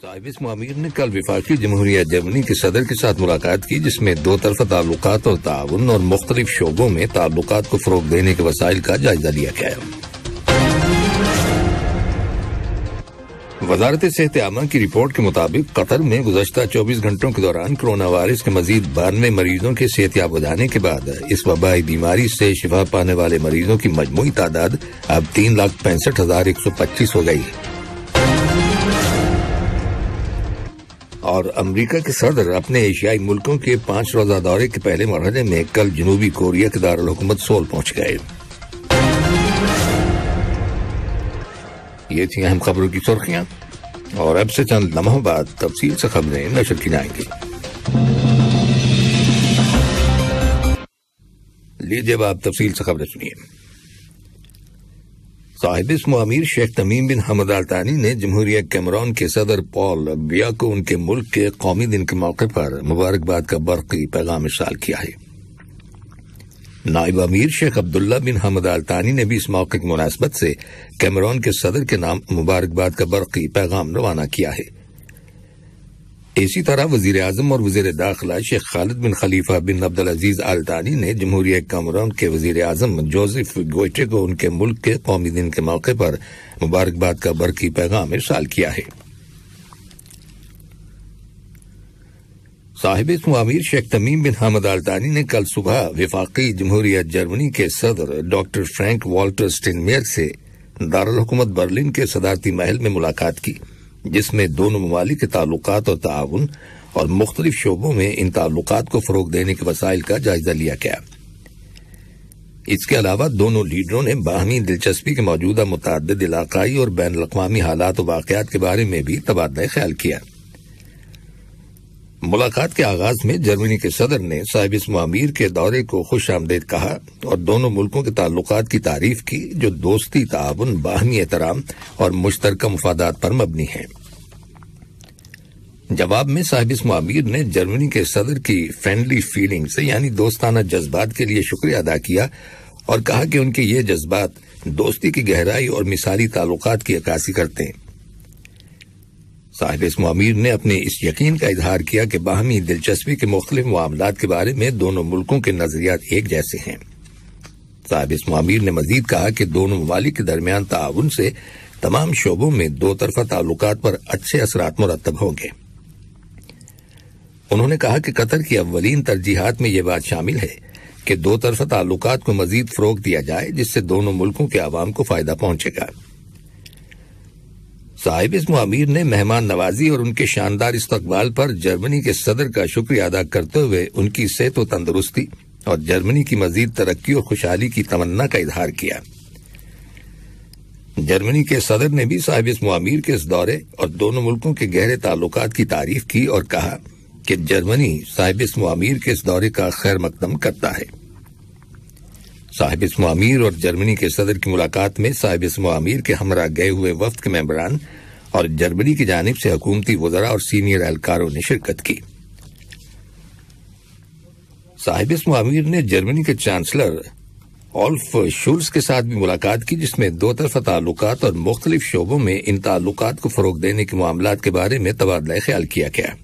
صاحب معمیر نے کل وفاقی جمہوریہ جرمنی کے صدر کے ساتھ ملاقات کی، جس میں دو طرفہ تعلقات اور تعاون اور مختلف شعبوں میں تعلقات کو فروغ دینے کے وسائل کا جائزہ لیا گیا۔ وزارت صحت عامہ کی رپورٹ کے مطابق قطر میں گزشتہ 24 گھنٹوں کے دوران کرونا وائرس کے مزید 92 مریضوں کے صحت یاب ہو جانے کے بعد اس وبائی بیماری سے شفا پانے والے مریضوں کی مجموعی تعداد اب 3,65,125 ہو گئی۔ اور امریکہ کے صدر اپنے ایشیائی ملکوں کے 5 روزہ دورے کے پہلے مرحلے میں کل جنوبی کوریا کے دارالحکومت سول پہنچ گئے۔ یہ تھیں اہم خبروں کی سرخیاں، اور اب سے چند لمحوں بعد تفصیل سے خبریں نشر کی جائیں گی۔ لیجیے اب آپ تفصیل سے خبریں سنیے۔ صاحب معمیر شیخ تمیم بن حمد آل ثانی نے جمہوریہ کیمرون کے صدر پال بیا کو ان کے ملک کے قومی دن کے موقع پر مبارکباد کا برقی پیغام ارسال کیا ہے۔ نائب امیر شیخ عبداللہ بن حمد آل ثانی نے بھی اس موقع کی مناسبت سے کیمرون کے صدر کے نام مبارکباد کا برقی پیغام روانہ کیا ہے۔ اسی طرح وزیر اعظم اور وزیر داخلہ شیخ خالد بن خلیفہ بن عبدالعزیز آل ثانی نے جمہوریہ کیمرون کے وزیر اعظم جوزف گوئٹے کو ان کے ملک کے قومی دن کے موقع پر مبارکباد کا برقی پیغام ارسال کیا ہے۔ صاحب معمیر شیخ تمیم بن حمد آل ثانی نے کل صبح وفاقی جمہوریہ جرمنی کے صدر ڈاکٹر فرینک والٹر اسٹینمیئر سے دارالحکومت برلن کے صدارتی محل میں ملاقات کی، جس میں دونوں ممالک کے تعلقات اور تعاون اور مختلف شعبوں میں ان تعلقات کو فروغ دینے کے وسائل کا جائزہ لیا گیا۔ اس کے علاوہ دونوں لیڈروں نے باہمی دلچسپی کے موجودہ متعدد علاقائی اور بین الاقوامی حالات و واقعات کے بارے میں بھی تبادلہ خیال کیا۔ ملاقات کے آغاز میں جرمنی کے صدر نے صاحب معمیر کے دورے کو خوش آمدید کہا اور دونوں ملکوں کے تعلقات کی تعریف کی، جو دوستی، تعاون، باہمی احترام اور مشترکہ مفادات پر مبنی ہیں۔ جواب میں صاحب معمیر نے جرمنی کے صدر کی فرینڈلی فیلنگز یعنی دوستانہ جذبات کے لیے شکریہ ادا کیا اور کہا کہ ان کے یہ جذبات دوستی کی گہرائی اور مثالی تعلقات کی عکاسی کرتے ہیں۔ صاحب معمیر نے اپنے اس یقین کا اظہار کیا کہ باہمی دلچسپی کے مختلف معاملات کے بارے میں دونوں ملکوں کے نظریات ایک جیسے ہیں۔ صاحب معمیر نے مزید کہا کہ دونوں ممالک کے درمیان تعاون سے تمام شعبوں میں دو طرفہ تعلقات پر اچھے اثرات مرتب ہوں گے۔ انہوں نے کہا کہ قطر کی اولین ترجیحات میں یہ بات شامل ہے کہ دو طرفہ تعلقات کو مزید فروغ دیا جائے، جس سے دونوں ملکوں کے عوام کو فائدہ پہنچے گا۔ صاحب معمیر نے مہمان نوازی اور ان کے شاندار استقبال پر جرمنی کے صدر کا شکریہ ادا کرتے ہوئے ان کی صحت و تندرستی اور جرمنی کی مزید ترقی اور خوشحالی کی تمنا کا اظہار کیا۔ جرمنی کے صدر نے بھی صاحب معمیر کے اس دورے اور دونوں ملکوں کے گہرے تعلقات کی تعریف کی اور کہا کہ جرمنی صاحب معمیر کے اس دورے کا خیر مقدم کرتا ہے۔ صاحب معمیر اور جرمنی کے صدر کی ملاقات میں صاحب معمیر کے ہمراہ گئے ہوئے وفد کے ممبران اور جرمنی کی جانب سے حکومتی وزراء اور سینئر اہلکاروں نے شرکت کی۔ صاحب معمیر نے جرمنی کے چانسلر آلف شولز کے ساتھ بھی ملاقات کی، جس میں دو طرفہ تعلقات اور مختلف شعبوں میں ان تعلقات کو فروغ دینے کے معاملات کے بارے میں تبادلہ خیال کیا گیا۔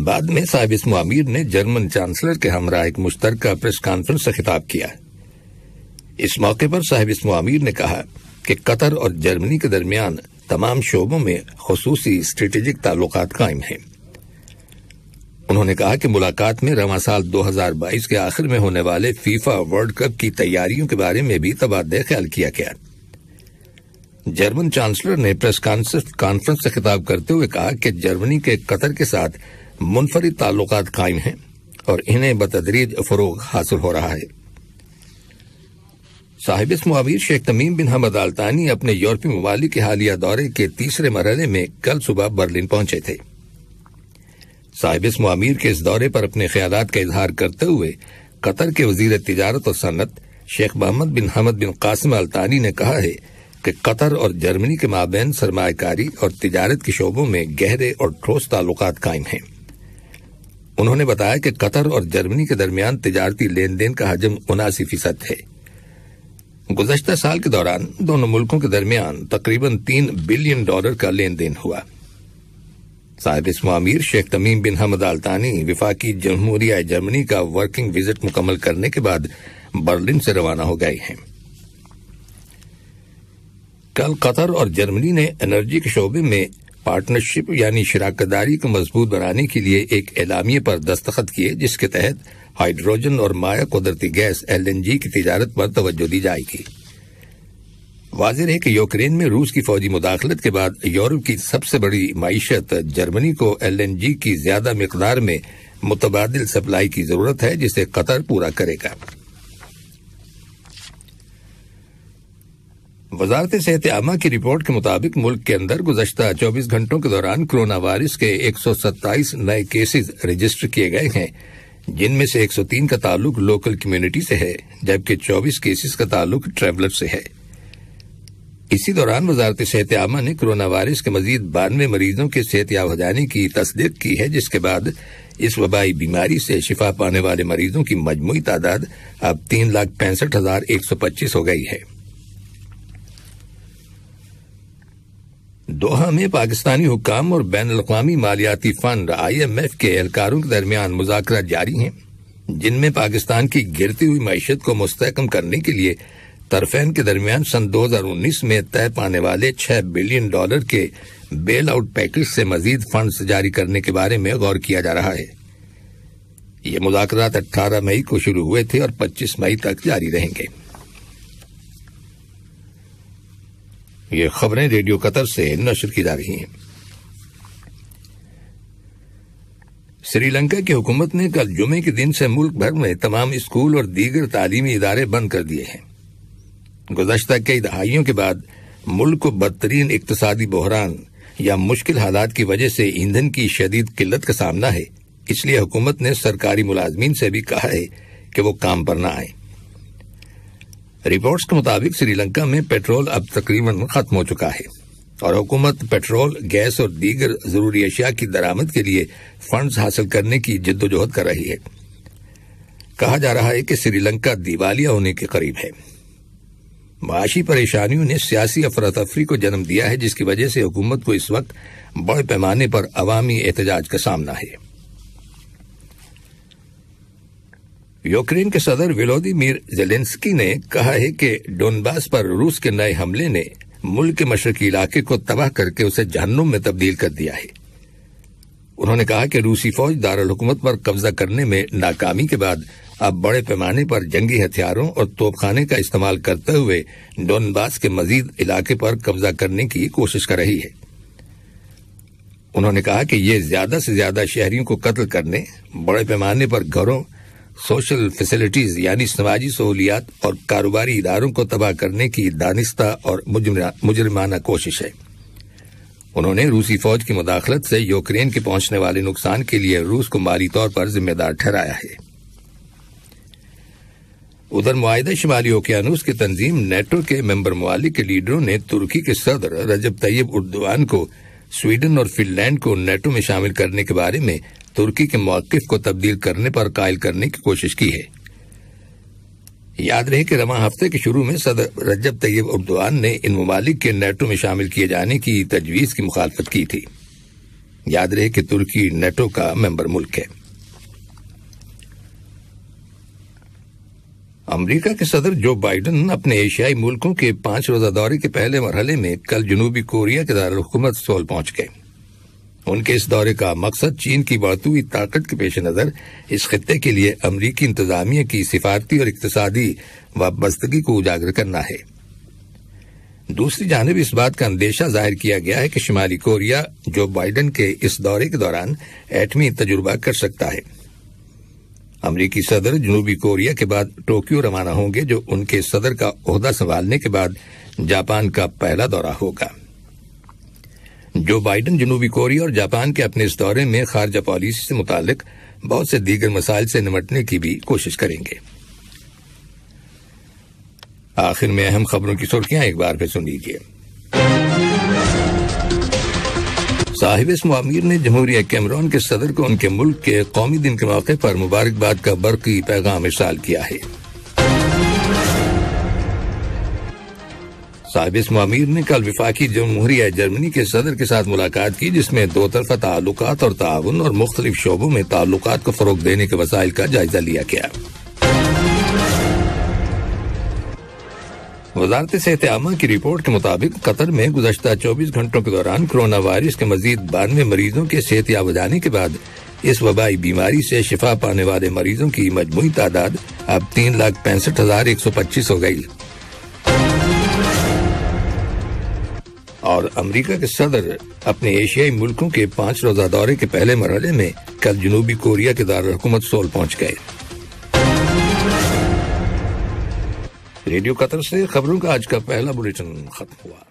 بعد میں صاحب معمیر نے جرمن چانسلر کے ہمراہ ایک مشترکہ پریس کانفرنس سے خطاب کیا۔ اس موقع پر صاحب معمیر نے کہا کہ قطر اور جرمنی کے درمیان تمام شعبوں میں خصوصی اسٹریٹجک تعلقات قائم ہیں۔ انہوں نے کہا کہ ملاقات میں رواں سال 2022 کے آخر میں ہونے والے فیفا ورلڈ کپ کی تیاریوں کے بارے میں بھی تبادلہ خیال کیا گیا۔ جرمن چانسلر نے پریس کانفرنس سے خطاب کرتے ہوئے کہا کہ جرمنی کے قطر کے ساتھ منفرد تعلقات قائم ہیں اور انہیں بتدریج فروغ حاصل ہو رہا ہے۔ صاحب معمیر شیخ تمیم بن حمد آل ثانی اپنے یورپی ممالک کے حالیہ دورے کے تیسرے مرحلے میں کل صبح برلن پہنچے تھے۔ صاحب معمیر کے اس دورے پر اپنے خیالات کا اظہار کرتے ہوئے قطر کے وزیر تجارت اور صنعت شیخ محمد بن حمد بن قاسم آل ثانی نے کہا ہے کہ قطر اور جرمنی کے مابین سرمایہ کاری اور تجارت کے شعبوں میں گہرے اور ٹھوس تعلقات قائم ہیں۔ انہوں نے بتایا کہ قطر اور جرمنی کے درمیان تجارتی لین دین کا حجم 79% ہے۔ گزشتہ سال کے دوران دونوں ملکوں کے درمیان تقریباً $3 بلین کا لین دین ہوا۔ صاحب اسم امیر شیخ تمیم بن حمد آل ثانی وفاقی جمہوریہ جرمنی کا ورکنگ وزٹ مکمل کرنے کے بعد برلن سے روانہ ہو گئے ہیں۔ کل قطر اور جرمنی نے انرجی کے شعبے میں پارٹنرشپ یعنی شراکت داری کو مضبوط بنانے کے لیے ایک اعلامیے پر دستخط کیے، جس کے تحت ہائیڈروجن اور مائع قدرتی گیس LNG کی تجارت پر توجہ دی جائے گی۔ واضح ہے کہ یوکرین میں روس کی فوجی مداخلت کے بعد یورپ کی سب سے بڑی معیشت جرمنی کو LNG کی زیادہ مقدار میں متبادل سپلائی کی ضرورت ہے، جسے قطر پورا کرے گا۔ وزارت صحت عامہ کی رپورٹ کے مطابق ملک کے اندر گزشتہ 24 گھنٹوں کے دوران کرونا وائرس کے 127 نئے کیسز رجسٹر کیے گئے ہیں، جن میں سے 103 کا تعلق لوکل کمیونٹی سے ہے، جبکہ 24 کیسز کا تعلق ٹریولر سے ہے۔ اسی دوران وزارت صحت عامہ نے کرونا وائرس کے مزید 92 مریضوں کے صحت یاب ہو جانے کی تصدیق کی ہے، جس کے بعد اس وبائی بیماری سے شفا پانے والے مریضوں کی مجموعی تعداد اب 3,65,125 ہو گئی ہے۔ دوحہ میں پاکستانی حکام اور بین الاقوامی مالیاتی فنڈ IMF کے اہلکاروں کے درمیان مذاکرات جاری ہیں، جن میں پاکستان کی گرتی ہوئی معیشت کو مستحکم کرنے کے لیے طرفین کے درمیان سن 2019 میں طے پانے والے $6 بلین کے بیل آؤٹ پیکج سے مزید فنڈز جاری کرنے کے بارے میں غور کیا جا رہا ہے۔ یہ مذاکرات 18 مئی کو شروع ہوئے تھے اور 25 مئی تک جاری رہیں گے۔ یہ خبریں ریڈیو قطر سے نشر کی جا رہی ہیں۔ سری لنکا کی حکومت نے کل جمعے کے دن سے ملک بھر میں تمام اسکول اور دیگر تعلیمی ادارے بند کر دیے ہیں۔ گزشتہ کئی دہائیوں کے بعد ملک کو بدترین اقتصادی بحران یا مشکل حالات کی وجہ سے ایندھن کی شدید قلت کا سامنا ہے، اس لیے حکومت نے سرکاری ملازمین سے بھی کہا ہے کہ وہ کام پر نہ آئیں۔ رپورٹس کے مطابق سری لنکا میں پیٹرول اب تقریباً ختم ہو چکا ہے اور حکومت پیٹرول، گیس اور دیگر ضروری اشیاء کی درآمد کے لیے فنڈز حاصل کرنے کی جدوجہد کر رہی ہے۔ کہا جا رہا ہے کہ سری لنکا دیوالیہ ہونے کے قریب ہے۔ معاشی پریشانیوں نے سیاسی افراتفری کو جنم دیا ہے، جس کی وجہ سے حکومت کو اس وقت بڑے پیمانے پر عوامی احتجاج کا سامنا ہے۔ یوکرین کے صدر ولودیمیر زیلنسکی نے کہا ہے کہ ڈونباس پر روس کے نئے حملے نے ملک کے مشرقی علاقے کو تباہ کر کے اسے جہنم میں تبدیل کر دیا ہے۔ انہوں نے کہا کہ روسی فوج دارالحکومت پر قبضہ کرنے میں ناکامی کے بعد اب بڑے پیمانے پر جنگی ہتھیاروں اور توپ خانے کا استعمال کرتے ہوئے ڈونباس کے مزید علاقے پر قبضہ کرنے کی کوشش کر رہی ہے۔ انہوں نے کہا کہ یہ زیادہ سے زیادہ شہریوں کو قتل کرنے، بڑے پیمانے پر گھروں، سوشل فیسلٹیز یعنی سماجی سہولیات اور کاروباری اداروں کو تباہ کرنے کی دانستہ اور مجرمانہ کوشش ہے۔ انہوں نے روسی فوج کی مداخلت سے یوکرین کے پہنچنے والے نقصان کے لیے روس کو مالی طور پر ذمہ دار ٹھہرایا ہے۔ ادھر معاہدہ شمالی اوقیانوس کی تنظیم نیٹو کے ممبر ممالک کے لیڈروں نے ترکی کے صدر رجب طیب اردوان کو سویڈن اور فن لینڈ کو نیٹو میں شامل کرنے کے بارے میں ترکی کے موقف کو تبدیل کرنے پر قائل کرنے کی کوشش کی ہے۔ یاد رہے کہ رواں ہفتے کے شروع میں صدر رجب طیب اردوان نے ان ممالک کے نیٹو میں شامل کیے جانے کی تجویز کی مخالفت کی تھی۔ یاد رہے کہ ترکی نیٹو کا ممبر ملک ہے۔ امریکہ کے صدر جو بائیڈن اپنے ایشیائی ملکوں کے 5 روزہ دورے کے پہلے مرحلے میں کل جنوبی کوریا کے دارالحکومت سول پہنچ گئے۔ ان کے اس دورے کا مقصد چین کی بڑھتی ہوئی طاقت کے پیش نظر اس خطے کے لیے امریکی انتظامیہ کی سفارتی اور اقتصادی وابستگی کو اجاگر کرنا ہے۔ دوسری جانب اس بات کا اندیشہ ظاہر کیا گیا ہے کہ شمالی کوریا جو بائیڈن کے اس دورے کے دوران ایٹمی تجربہ کر سکتا ہے۔ امریکی صدر جنوبی کوریا کے بعد ٹوکیو روانہ ہوں گے، جو ان کے صدر کا عہدہ سنبھالنے کے بعد جاپان کا پہلا دورہ ہوگا۔ جو بائیڈن جنوبی کوریا اور جاپان کے اپنے اس دورے میں خارجہ پالیسی سے متعلق بہت سے دیگر مسائل سے نمٹنے کی بھی کوشش کریں گے۔ آخر میں اہم خبروں کی سرخیاں ایک بار پھر سن لیجیے۔ صاحب اسم امیر نے جمہوریہ کیمرون کے صدر کو ان کے ملک کے قومی دن کے موقع پر مبارکباد کا برقی پیغام ارسال کیا ہے۔ صاحب اسم امیر نے کل وفاقی جمہوریہ جرمنی کے صدر کے ساتھ ملاقات کی، جس میں دو طرفہ تعلقات اور تعاون اور مختلف شعبوں میں تعلقات کو فروغ دینے کے وسائل کا جائزہ لیا گیا۔ وزارت صحت عامہ کی رپورٹ کے مطابق قطر میں گزشتہ 24 گھنٹوں کے دوران کرونا وائرس کے مزید 92 مریضوں کے صحت یاب ہو جانے کے بعد اس وبائی بیماری سے شفا پانے والے مریضوں کی مجموعی تعداد اب 3,65,125 ہو گئی۔ اور امریکہ کے صدر اپنے ایشیائی ملکوں کے 5 روزہ دورے کے پہلے مرحلے میں کل جنوبی کوریا کے دارالحکومت سول پہنچ گئے۔ ریڈیو قطر سے خبروں کا آج کا پہلا بلیٹن ختم ہوا۔